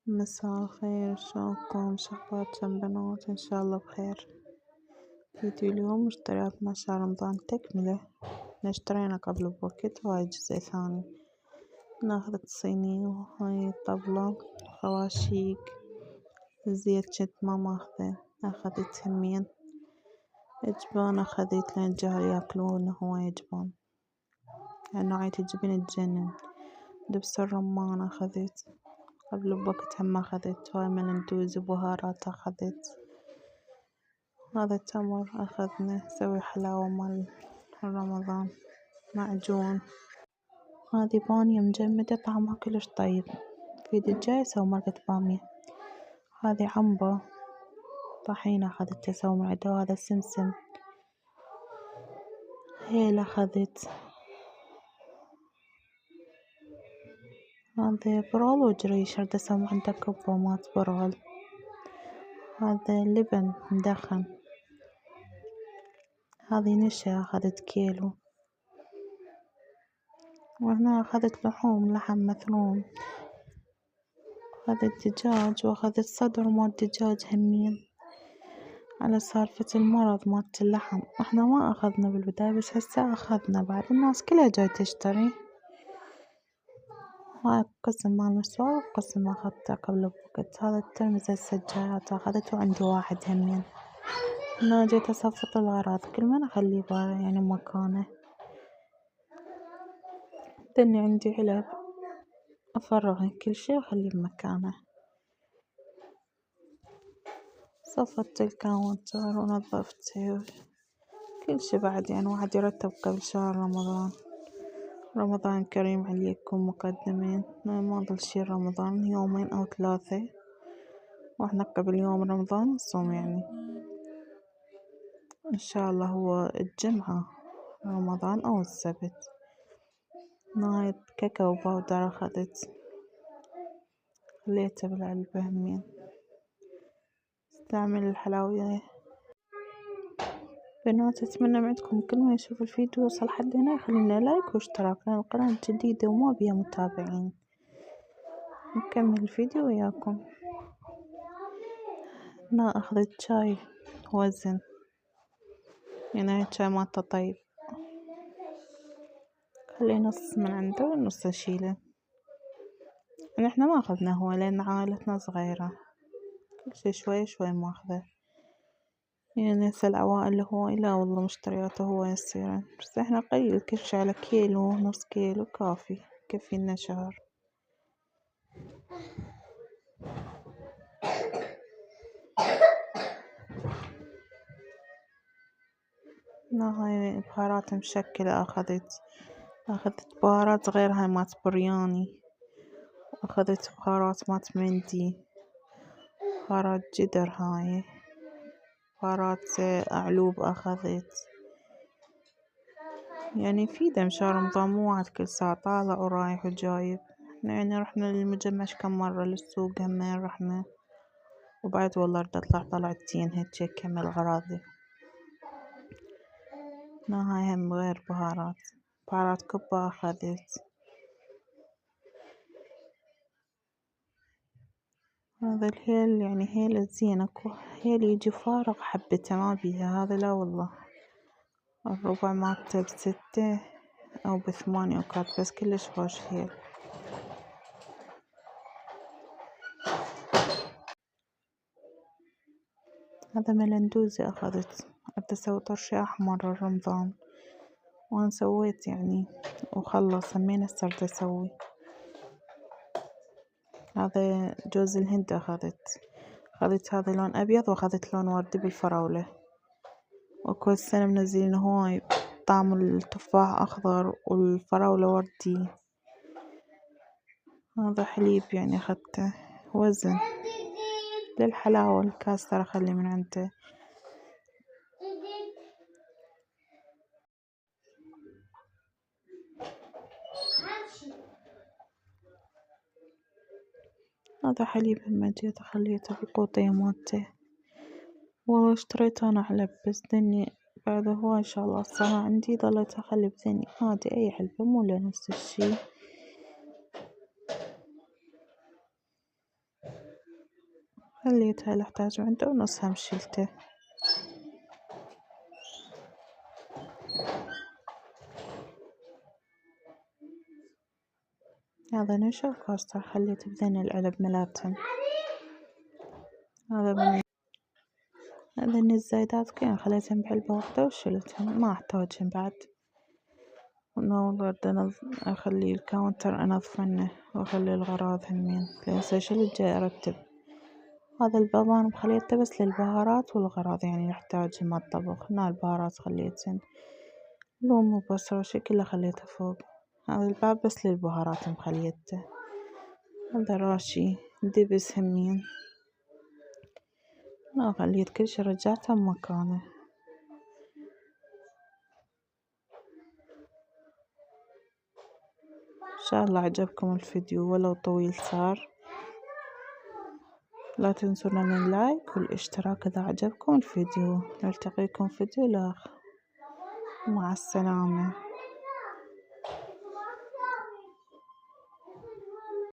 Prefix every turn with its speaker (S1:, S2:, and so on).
S1: مساء الخير، شلونكم؟ شخباركم بنات؟ إن شاء الله بخير. فيديو اليوم مشتريات مع شهر رمضان تكملة. اشترينا قبل بوقت وهاي جزء ثاني. ناخذ الصينية وهاي الطبلة خواشيق. الزيت جنت ما ماخذه، أخذت همين. إجبان أخذت لأن الجهل ياكلونه هواي إجبان، يعني نوعية الجبن تجنن. دبس الرمان أخذت قبل بوقت، هم أخذت هاي ملندوز وبهارات أخذت. هذا التمر أخذنا نسوي حلاوة مال رمضان. معجون. هذي بامية مجمدة طعمها كلش طيب، الفيديو الجاي أسوي مرقة بامية. هذي عنبة طحين أخذت أسوي معده. وهذا سمسم. هيل أخذت. هذا برغل وجريش أريد أسوي عنده كبة مات برغل. هذا لبن مدخن. هذي نشا أخذت كيلو. وهنا أخذت لحم مثلون. أخذت دجاج وأخذت صدر مال دجاج همين، على سالفة المرض مالت اللحم. احنا ما أخذنا بالبداية بس هسه أخذنا بعد، الناس كلها جاي تشتري. هاي قسم مال مسواق وقسم أخذته قبل بوقت. هذا الترمز هسه الجايات أخذته، وعندي واحد همين. هنا جيت أصفط الأغراض كل من أخليه يعني مكانه. دني عندي علب أفرغ كل شي وأخليه بمكانه. صفت الكاونتر ونظفته كل شي بعد، يعني واحد يرتب قبل شهر رمضان. رمضان كريم عليكم مقدمين. ما ضل شي رمضان، يومين أو 3، واحنا قبل يوم رمضان نصوم يعني إن شاء الله هو الجمعة رمضان أو السبت. هاي كاكاو باودر أخذت، خليته بالعلبة همين. استعمل الحلويات بنات. أتمنى من عندكم كل ما يشوف الفيديو يوصل حد هنا يخلينا لايك واشتراك، لأن القناة جديدة وما بيها متابعين. نكمل الفيديو وياكم. هنا أخذت شاي وزن، يعني هاي الشاي مالته طيب. خلي نص من عنده ونص أشيله. يعني احنا ما أخذنا هو لأن عائلتنا صغيرة، كل شي شوي شوي ماخذه. يعني هسه العوائل هواي لا والله مشترياته هواي يصيرن، بس احنا قليل كل شي على كيلو نص كيلو كافي يكفينا شهر. هنا هاي بهارات مشكلة أخذت بهارات غير هاي مات برياني. أخذت بهارات مات مندي، بهارات جدر، هاي بهارات أعلوب أخذت. يعني في دم شهر رمضان مو واحد كل ساعة طالع ورايح وجايب. يعني رحنا للمجمع كم مرة، للسوق همين رحنا، وبعد والله اريد اطلع طلعتين هيك اكمل غراضي. هنا هاي هم غير بهارات كبة أخذت. هذا الهيل يعني هيل زين، اكو هيل يجي فارغ حبته ما بيها، هذا لا والله. الربع مالته ب6 أو ب8 وكات، بس كلش خوش هيل. هذا ملندوزي أخذت، أبدا أسوي طرش أحمر رمضان، وأنا سويت يعني وخلص همين هسه اريد أسوي. هذا جوز الهند أخذت هذا لون أبيض، وأخذت لون وردي بالفراولة. وكل سنة منزلين هواي طعم التفاح أخضر والفراولة وردي. هذا حليب يعني أخذته وزن للحلاوة. الكاس ترى أخلي من عنده. هذا حليب هم جيت خليته بالقوطية مالته. والله اشتريت أنا علب بس دني بعد هواي إن شاء الله صار عندي، ضليت أخلي بذني عادي أي علبة مو نفس الشي. خليت هاي اللي احتاجه عنده ونصها مشيلته. هذا نشا وكوستر خليت بذين العلب ملاتهم. هذا الزايدات كلهم خليتهم بعلبة واحدة وشلتهم، ما احتاجهم بعد. والله اخلي الكاونتر انظفنه واخلي الغراض همين، لين شلت جاي ارتب. هذا البابان خليته بس للبهارات والغراض يعني نحتاجهم مال الطبخ. هنا البهارات خليتهن لوم وبصل وشي كله خليته فوق. هذا الباب بس للبهارات مخليته. هذا راشي دبس همين، ما خليت كل شي رجعته بمكانه. ان شاء الله عجبكم الفيديو ولو طويل صار. لا تنسونا من لايك والاشتراك اذا عجبكم الفيديو. نلتقيكم فيديو اخر، مع السلامة.